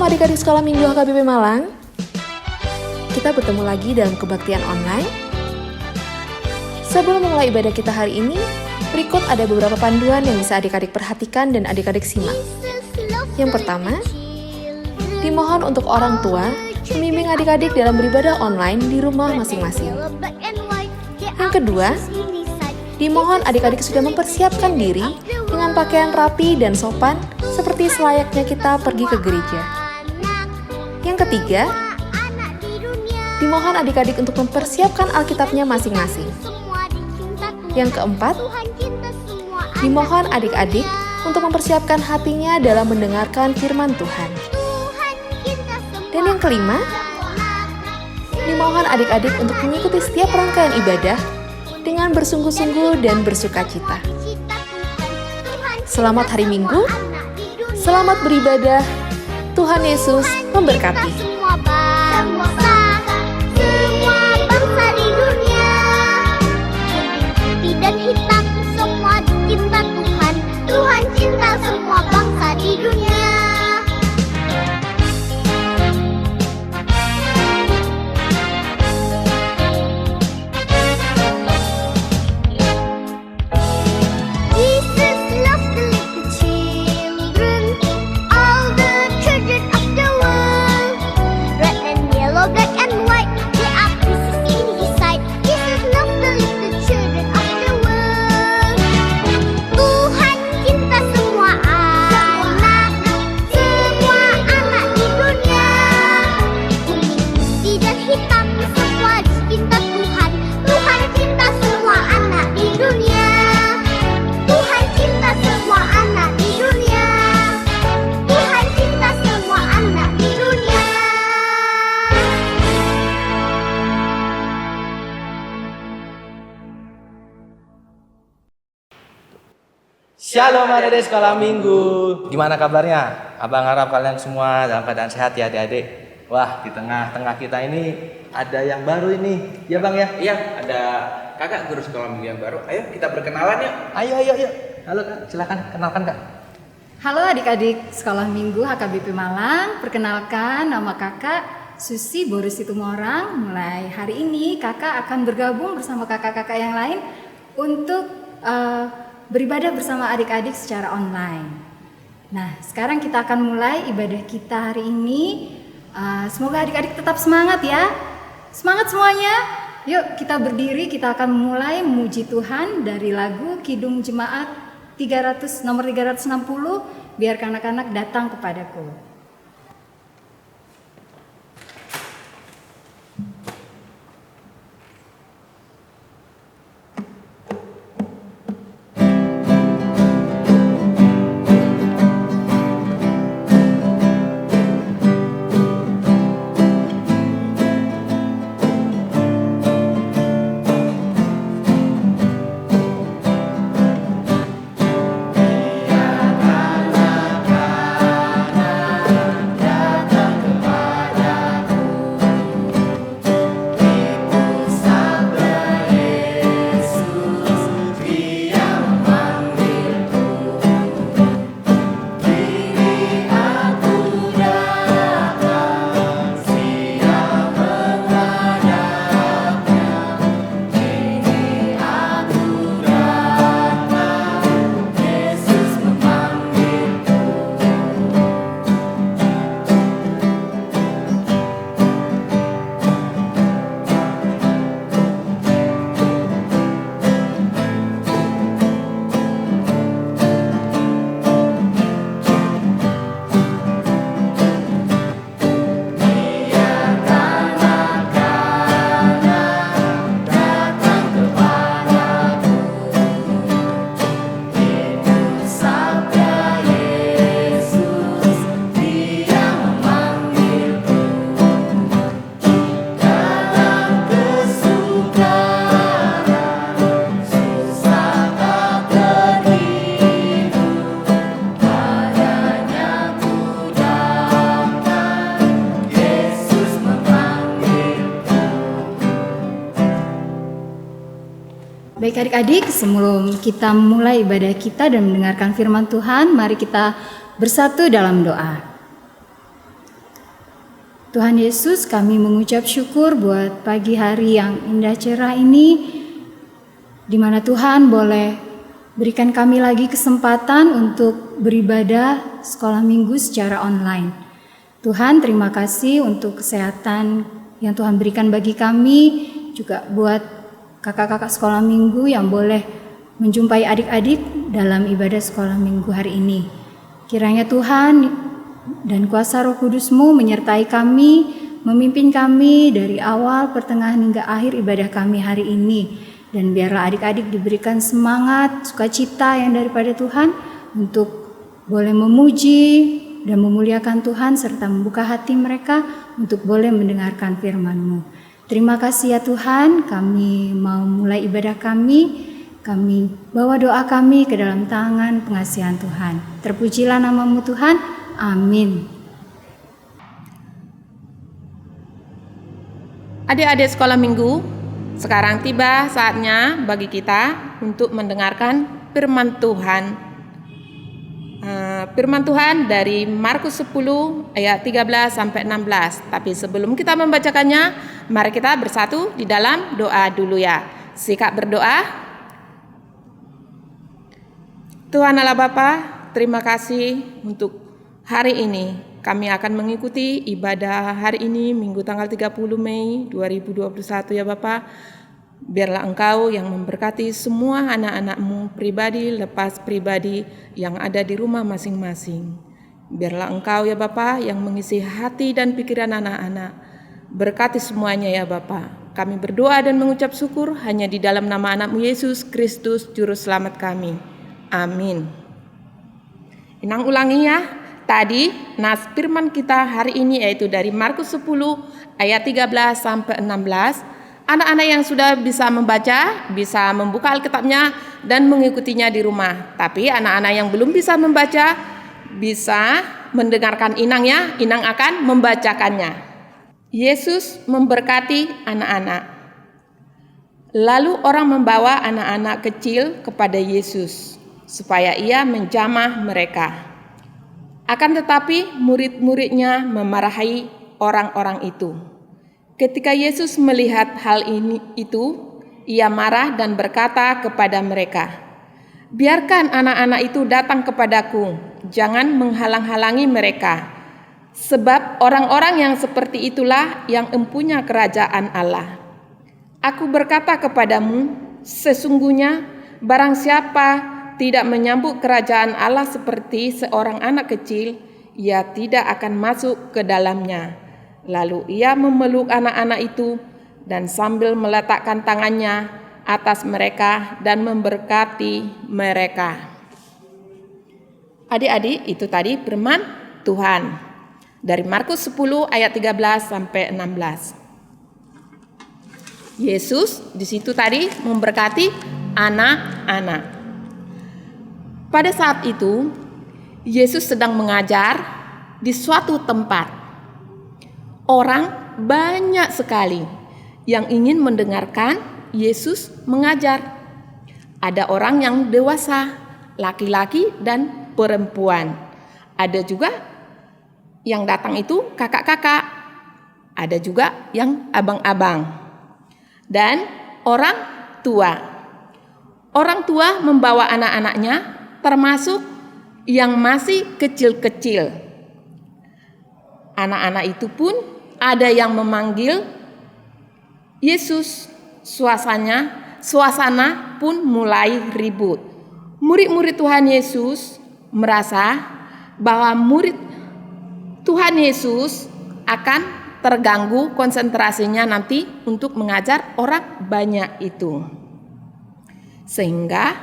adik-adik sekolah minggu HKBP Malang. Kita bertemu lagi dalam kebaktian online. Sebelum memulai ibadah kita hari ini, berikut ada beberapa panduan yang bisa adik-adik perhatikan dan adik-adik simak. Yang pertama, dimohon untuk orang tua membimbing adik-adik dalam beribadah online di rumah masing-masing. Yang kedua, dimohon adik-adik sudah mempersiapkan diri dengan pakaian rapi dan sopan seperti selayaknya kita pergi ke gereja. Yang ketiga, dimohon adik-adik untuk mempersiapkan Alkitabnya masing-masing. Yang keempat, dimohon adik-adik untuk mempersiapkan hatinya dalam mendengarkan firman Tuhan. Dan yang kelima, dimohon adik-adik untuk mengikuti setiap rangkaian ibadah dengan bersungguh-sungguh dan bersukacita. Selamat hari Minggu, selamat beribadah, Tuhan Yesus memberkati. Semua bangsa di dunia, putih dan hitam, semua cinta Tuhan. Tuhan cinta semua bangsa di dunia. Shalom adik-adik sekolah minggu. Gimana kabarnya? Abang harap kalian semua dalam keadaan sehat ya adik-adik. Wah, di tengah-tengah kita ini ada yang baru ini. Ya bang ya? Iya, ada kakak guru sekolah minggu yang baru. Ayo kita berkenalan yuk. Ayo. Halo kak, silakan kenalkan kak. Halo adik-adik sekolah minggu HKBP Malang. Perkenalkan, nama kakak Susi Boris Situmorang. Mulai hari ini kakak akan bergabung bersama kakak-kakak yang lain untuk beribadah bersama adik-adik secara online. Nah, sekarang kita akan mulai ibadah kita hari ini. Semoga adik-adik tetap semangat ya. Semangat semuanya. Yuk kita berdiri, kita akan mulai memuji Tuhan dari lagu Kidung Jemaat nomor 360. Biarkan anak-anak datang kepadaku. Baik adik-adik, sebelum kita mulai ibadah kita dan mendengarkan firman Tuhan, mari kita bersatu dalam doa. Tuhan Yesus, kami mengucap syukur buat pagi hari yang indah cerah ini, di mana Tuhan boleh berikan kami lagi kesempatan untuk beribadah sekolah minggu secara online. Tuhan, terima kasih untuk kesehatan yang Tuhan berikan bagi kami, juga buat kakak-kakak sekolah minggu yang boleh menjumpai adik-adik dalam ibadah sekolah minggu hari ini. Kiranya Tuhan dan kuasa Roh Kudus-Mu menyertai kami, memimpin kami dari awal, pertengahan hingga akhir ibadah kami hari ini. Dan biarlah adik-adik diberikan semangat, sukacita yang daripada Tuhan untuk boleh memuji dan memuliakan Tuhan serta membuka hati mereka untuk boleh mendengarkan firman-Mu. Terima kasih ya Tuhan, kami mau mulai ibadah kami. Kami bawa doa kami ke dalam tangan pengasihan Tuhan. Terpujilah nama-Mu Tuhan. Amin. Adik-adik sekolah minggu, sekarang tiba saatnya bagi kita untuk mendengarkan firman Tuhan. Firman Tuhan dari Markus 10 ayat 13 sampai 16. Tapi sebelum kita membacakannya, mari kita bersatu di dalam doa dulu ya. Sikap berdoa. Tuhan Allah Bapa, terima kasih untuk hari ini. Kami akan mengikuti ibadah hari ini Minggu tanggal 30 Mei 2021 ya Bapa. Biarlah Engkau yang memberkati semua anak-anak-Mu pribadi lepas pribadi yang ada di rumah masing-masing. Biarlah Engkau ya Bapa yang mengisi hati dan pikiran anak-anak. Berkati semuanya ya Bapa. Kami berdoa dan mengucap syukur hanya di dalam nama anak-Mu Yesus Kristus Juru Selamat kami. Amin. Inang ulangi ya. Tadi nas firman kita hari ini yaitu dari Markus 10 ayat 13 sampai 16. Anak-anak yang sudah bisa membaca bisa membuka Alkitabnya dan mengikutinya di rumah. Tapi anak-anak yang belum bisa membaca bisa mendengarkan Inang ya. Inang akan membacakannya. Yesus memberkati anak-anak. Lalu orang membawa anak-anak kecil kepada Yesus supaya ia menjamah mereka. Akan tetapi murid-muridnya memarahi orang-orang itu. Ketika Yesus melihat hal itu, ia marah dan berkata kepada mereka, "Biarkan anak-anak itu datang kepadaku, jangan menghalang-halangi mereka. Sebab orang-orang yang seperti itulah yang empunya kerajaan Allah. Aku berkata kepadamu, sesungguhnya barang siapa tidak menyambut kerajaan Allah seperti seorang anak kecil, ia tidak akan masuk ke dalamnya." Lalu ia memeluk anak-anak itu dan sambil meletakkan tangannya atas mereka dan memberkati mereka. Adik-adik, itu tadi firman Tuhan dari Markus 10 ayat 13 sampai 16. Yesus di situ tadi memberkati anak-anak. Pada saat itu, Yesus sedang mengajar di suatu tempat. Orang banyak sekali yang ingin mendengarkan Yesus mengajar. Ada orang yang dewasa, laki-laki dan perempuan. Ada juga yang datang itu kakak-kakak. Ada juga yang abang-abang. Dan orang tua. Orang tua membawa anak-anaknya, termasuk yang masih kecil-kecil. Anak-anak itu pun ada yang memanggil Yesus. Suasana pun mulai ribut. Murid-murid Tuhan Yesus merasa bahwa murid Tuhan Yesus akan terganggu konsentrasinya nanti untuk mengajar orang banyak itu. Sehingga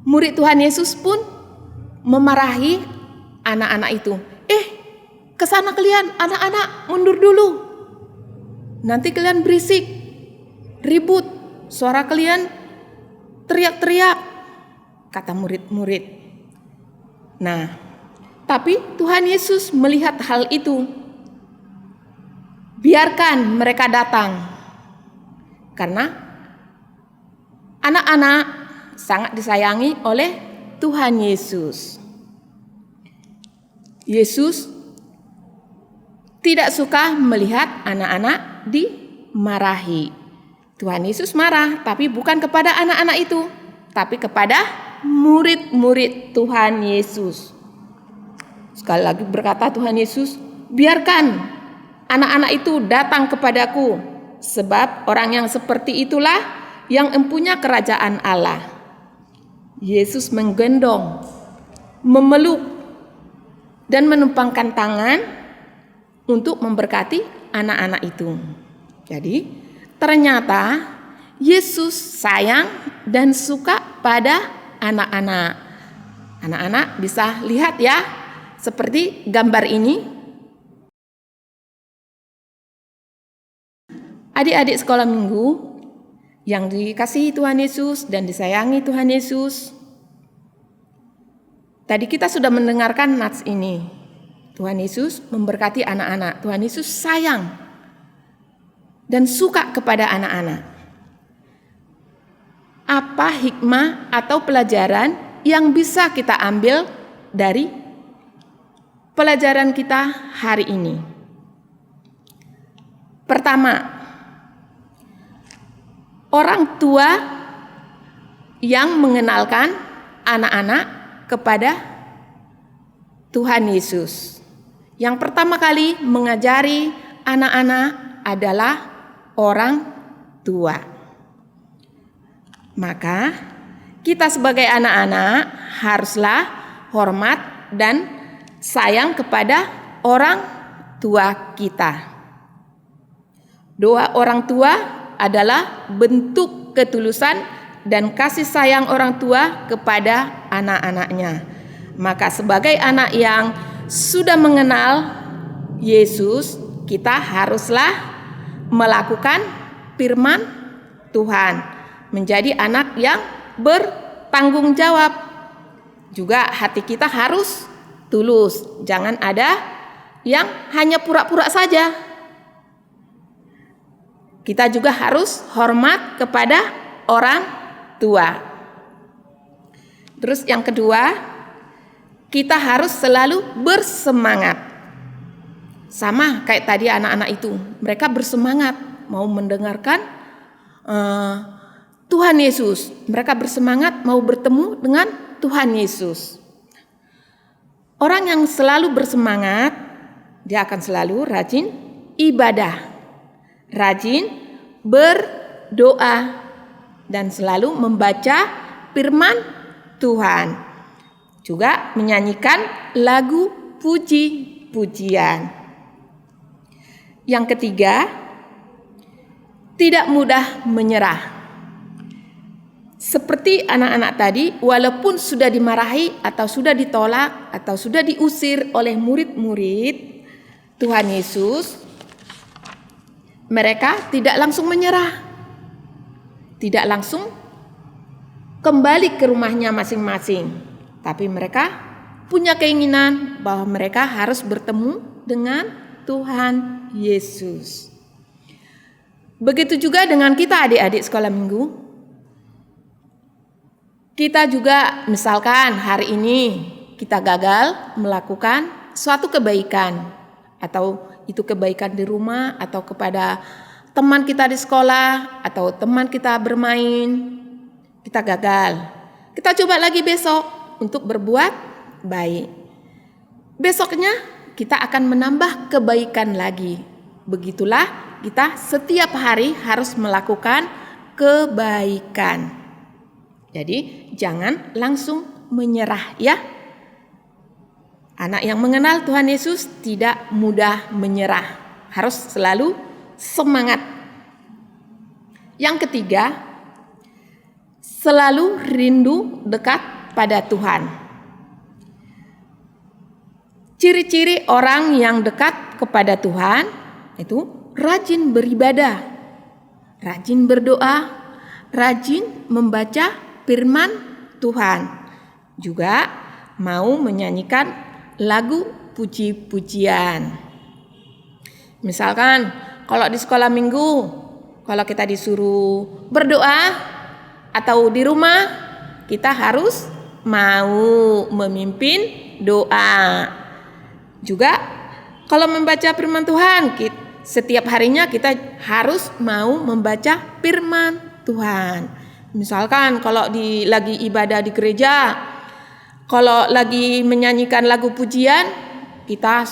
murid Tuhan Yesus pun memarahi anak-anak itu. Kesana kalian, anak-anak, mundur dulu. Nanti kalian berisik, ribut, suara kalian teriak-teriak, kata murid-murid. Nah, tapi Tuhan Yesus melihat hal itu. Biarkan mereka datang. Karena anak-anak sangat disayangi oleh Tuhan Yesus. Yesus tidak suka melihat anak-anak dimarahi. Tuhan Yesus marah, tapi bukan kepada anak-anak itu, tapi kepada murid-murid Tuhan Yesus. Sekali lagi berkata Tuhan Yesus, biarkan anak-anak itu datang kepadaku, sebab orang yang seperti itulah yang empunya kerajaan Allah. Yesus menggendong, memeluk, dan menumpangkan tangan untuk memberkati anak-anak itu. Jadi ternyata Yesus sayang dan suka pada anak-anak. Anak-anak bisa lihat ya, seperti gambar ini. Adik-adik sekolah minggu yang dikasihi Tuhan Yesus dan disayangi Tuhan Yesus. Tadi kita sudah mendengarkan nats ini. Tuhan Yesus memberkati anak-anak. Tuhan Yesus sayang dan suka kepada anak-anak. Apa hikmah atau pelajaran yang bisa kita ambil dari pelajaran kita hari ini? Pertama, orang tua yang mengenalkan anak-anak kepada Tuhan Yesus. Yang pertama kali mengajari anak-anak adalah orang tua. Maka kita sebagai anak-anak haruslah hormat dan sayang kepada orang tua kita. Doa orang tua adalah bentuk ketulusan dan kasih sayang orang tua kepada anak-anaknya. Maka sebagai anak yang sudah mengenal Yesus, kita haruslah melakukan firman Tuhan, menjadi anak yang bertanggung jawab. Juga hati kita harus tulus, jangan ada yang hanya pura-pura saja. Kita juga harus hormat kepada orang tua. Terus yang kedua, kita harus selalu bersemangat. Sama kayak tadi anak-anak itu, mereka bersemangat mau mendengarkan Tuhan Yesus. Mereka bersemangat mau bertemu dengan Tuhan Yesus. Orang yang selalu bersemangat, dia akan selalu rajin ibadah, rajin berdoa, dan selalu membaca firman Tuhan. Juga menyanyikan lagu puji-pujian. Yang ketiga, tidak mudah menyerah. Seperti anak-anak tadi, walaupun sudah dimarahi atau sudah ditolak atau sudah diusir oleh murid-murid Tuhan Yesus, mereka tidak langsung menyerah. Tidak langsung kembali ke rumahnya masing-masing. Tapi mereka punya keinginan bahwa mereka harus bertemu dengan Tuhan Yesus. Begitu juga dengan kita adik-adik sekolah minggu. Kita juga misalkan hari ini kita gagal melakukan suatu kebaikan, atau itu kebaikan di rumah atau kepada teman kita di sekolah atau teman kita bermain, kita gagal. Kita coba lagi besok untuk berbuat baik. Besoknya kita akan menambah kebaikan lagi. Begitulah kita setiap hari harus melakukan kebaikan. Jadi jangan langsung menyerah ya. Anak yang mengenal Tuhan Yesus tidak mudah menyerah. Harus selalu semangat. Yang ketiga, selalu rindu dekat pada Tuhan. Ciri-ciri orang yang dekat kepada Tuhan itu rajin beribadah, rajin berdoa, rajin membaca firman Tuhan. Juga mau menyanyikan lagu puji-pujian. Misalkan kalau di sekolah minggu, kalau kita disuruh berdoa atau di rumah, kita harus mau memimpin doa. Juga Kalau membaca firman Tuhan, setiap harinya kita harus mau membaca firman Tuhan. Misalkan kalau lagi ibadah di gereja, kalau lagi menyanyikan lagu pujian, kita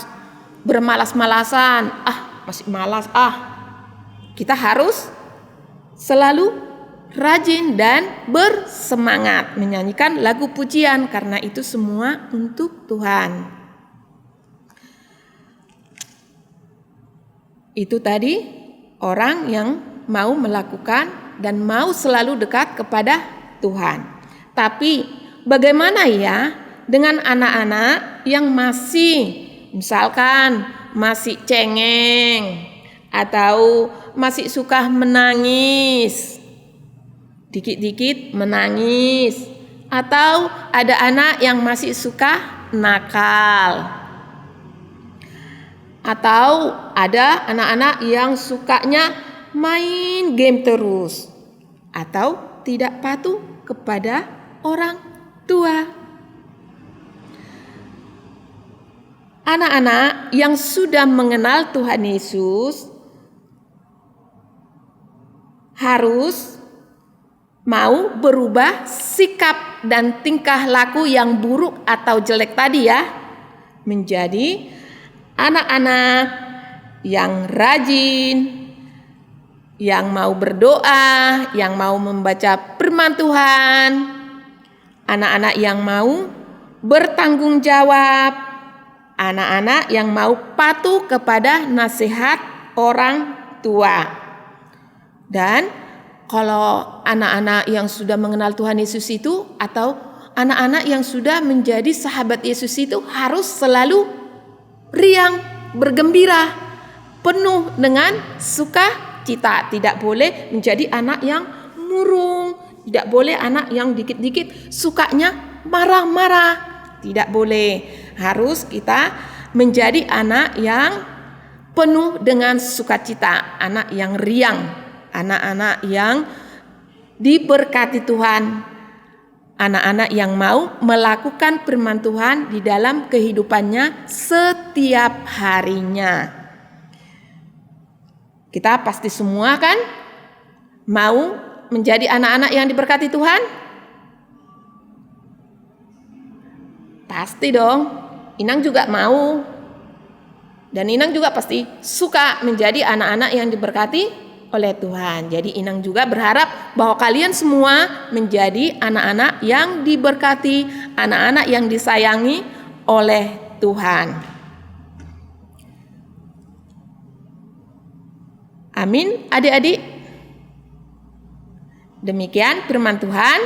bermalas-malasan, masih malas, kita harus selalu rajin dan bersemangat menyanyikan lagu pujian karena itu semua untuk Tuhan. Itu tadi orang yang mau melakukan dan mau selalu dekat kepada Tuhan. Tapi bagaimana ya dengan anak-anak yang misalkan masih cengeng atau masih suka menangis, dikit-dikit menangis, atau ada anak yang masih suka nakal, atau ada anak-anak yang sukanya main game terus, atau tidak patuh kepada orang tua. Anak-anak yang sudah mengenal Tuhan Yesus harus mau berubah sikap dan tingkah laku yang buruk atau jelek tadi ya, menjadi anak-anak yang rajin, yang mau berdoa, yang mau membaca firman Tuhan, anak-anak yang mau bertanggung jawab, anak-anak yang mau patuh kepada nasihat orang tua. Dan kalau anak-anak yang sudah mengenal Tuhan Yesus itu atau anak-anak yang sudah menjadi sahabat Yesus itu harus selalu riang, bergembira, penuh dengan sukacita. Tidak boleh menjadi anak yang murung, tidak boleh anak yang dikit-dikit sukanya marah-marah. Tidak boleh. Harus kita menjadi anak yang penuh dengan sukacita, anak yang riang, anak-anak yang diberkati Tuhan, anak-anak yang mau melakukan firman Tuhan di dalam kehidupannya setiap harinya. Kita pasti semua kan mau menjadi anak-anak yang diberkati Tuhan? Pasti dong. Inang juga mau. Dan Inang juga pasti suka menjadi anak-anak yang diberkati oleh Tuhan. Jadi Inang juga berharap bahwa kalian semua menjadi anak-anak yang diberkati, anak-anak yang disayangi oleh Tuhan. Amin, adik-adik. Demikian firman Tuhan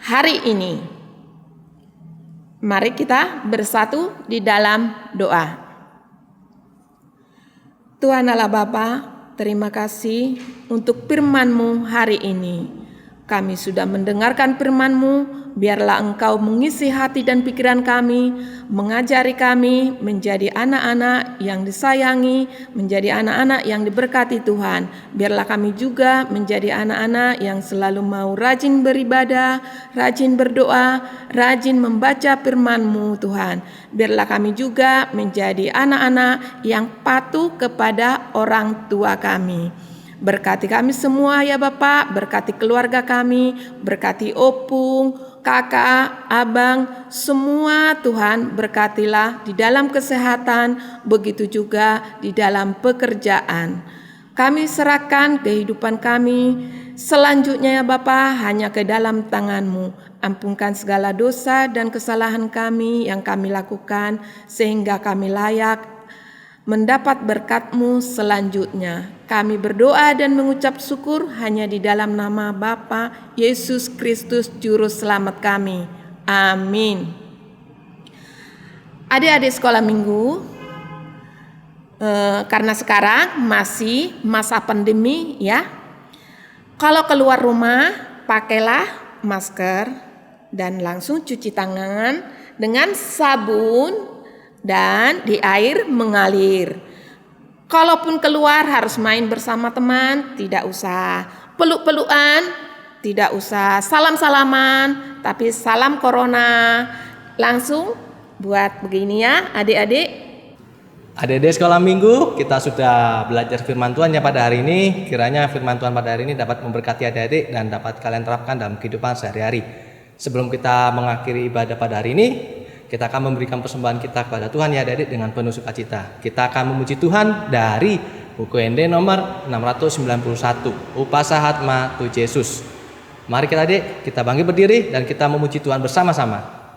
hari ini. Mari kita bersatu di dalam doa. Tuhan Allah Bapa, terima kasih untuk firman-Mu hari ini. Kami sudah mendengarkan firman-Mu, biarlah Engkau mengisi hati dan pikiran kami, mengajari kami menjadi anak-anak yang disayangi, menjadi anak-anak yang diberkati Tuhan. Biarlah kami juga menjadi anak-anak yang selalu mau rajin beribadah, rajin berdoa, rajin membaca firman-Mu Tuhan. Biarlah kami juga menjadi anak-anak yang patuh kepada orang tua kami. Berkati kami semua ya Bapak, berkati keluarga kami, berkati opung, kakak, abang, semua Tuhan berkatilah di dalam kesehatan, begitu juga di dalam pekerjaan. Kami serahkan kehidupan kami selanjutnya ya Bapa hanya ke dalam tangan-Mu. Ampunkan segala dosa dan kesalahan kami yang kami lakukan sehingga kami layak mendapat berkat-Mu selanjutnya. Kami berdoa dan mengucap syukur hanya di dalam nama Bapa Yesus Kristus Juru Selamat kami. Amin. Adik-adik sekolah minggu, karena sekarang masih masa pandemi ya, kalau keluar rumah pakailah masker dan langsung cuci tangan dengan sabun dan di air mengalir. Kalaupun keluar harus main bersama teman, tidak usah peluk-pelukan, tidak usah salam-salaman, tapi salam corona. Langsung buat begini ya adik-adik. Adik-adik sekolah minggu, kita sudah belajar firman Tuhan ya pada hari ini. Kiranya firman Tuhan pada hari ini dapat memberkati adik-adik dan dapat kalian terapkan dalam kehidupan sehari-hari. Sebelum kita mengakhiri ibadah pada hari ini, kita akan memberikan persembahan kita kepada Tuhan ya adik-adik dengan penuh sukacita. Kita akan memuji Tuhan dari buku ND nomor 691, Upasa Hatma Tu Yesus. Mari kita adik, kita bangkit berdiri dan kita memuji Tuhan bersama-sama.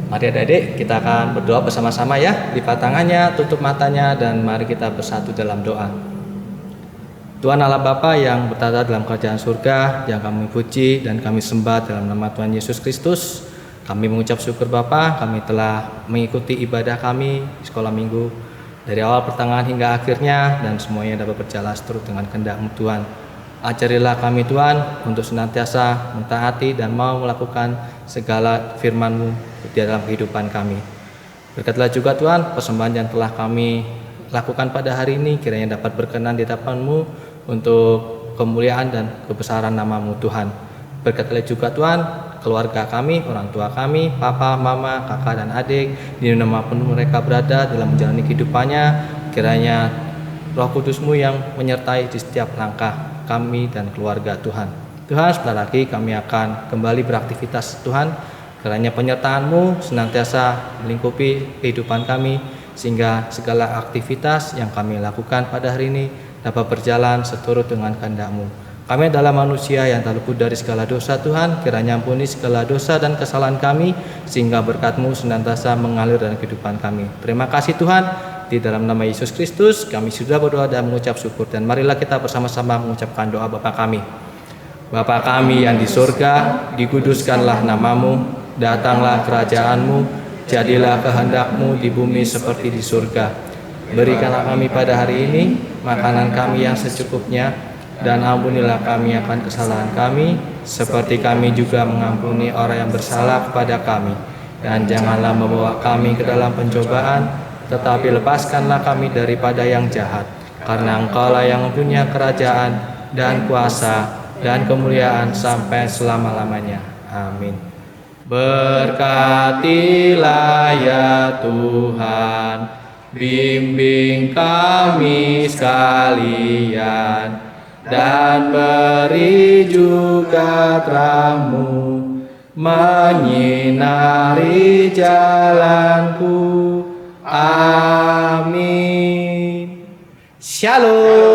Mari adik-adik, kita akan berdoa bersama-sama ya. Lipat tangannya, tutup matanya, dan mari kita bersatu dalam doa. Tuhan Allah Bapa yang bertata dalam kerajaan surga, yang kami puji dan kami sembah dalam nama Tuhan Yesus Kristus. Kami mengucap syukur Bapa, kami telah mengikuti ibadah kami di sekolah minggu dari awal pertengahan hingga akhirnya, dan semuanya dapat berjalan seturut dengan kehendak-Mu Tuhan. Ajarilah kami Tuhan untuk senantiasa mentaati dan mau melakukan segala firman-Mu di dalam kehidupan kami. Berkatilah juga Tuhan persembahan yang telah kami lakukan pada hari ini, kiranya dapat berkenan di hadapan-Mu untuk kemuliaan dan kebesaran nama-Mu Tuhan. Berkatilah juga Tuhan keluarga kami, orang tua kami, papa, mama, kakak dan adik, di mana pun mereka berada dalam menjalani kehidupannya. Kiranya Roh Kudus-Mu yang menyertai di setiap langkah kami dan keluarga Tuhan. Tuhan, sebentar lagi kami akan kembali beraktivitas Tuhan. Kiranya penyertaan-Mu senantiasa melingkupi kehidupan kami, sehingga segala aktivitas yang kami lakukan pada hari ini dapat berjalan seturut dengan kehendak-Mu. Kami adalah manusia yang tak luput dari segala dosa Tuhan. Kiranya ampuni segala dosa dan kesalahan kami, sehingga berkat-Mu senantiasa mengalir dalam kehidupan kami. Terima kasih Tuhan. Di dalam nama Yesus Kristus kami sudah berdoa dan mengucap syukur. Dan marilah kita bersama-sama mengucapkan doa Bapa kami. Bapa kami yang di surga, dikuduskanlah nama-Mu, datanglah kerajaan-Mu, jadilah kehendak-Mu di bumi seperti di surga. Berikanlah kami pada hari ini makanan kami yang secukupnya, dan ampunilah kami akan kesalahan kami, seperti kami juga mengampuni orang yang bersalah kepada kami. Dan janganlah membawa kami ke dalam pencobaan, tetapi lepaskanlah kami daripada yang jahat. Karena Engkau-lah yang mempunyai kerajaan dan kuasa dan kemuliaan sampai selama-lamanya. Amin. Berkatilah ya Tuhan, bimbing kami sekalian, dan beri juga terang-Mu menyinari jalanku. Amin. Shalom.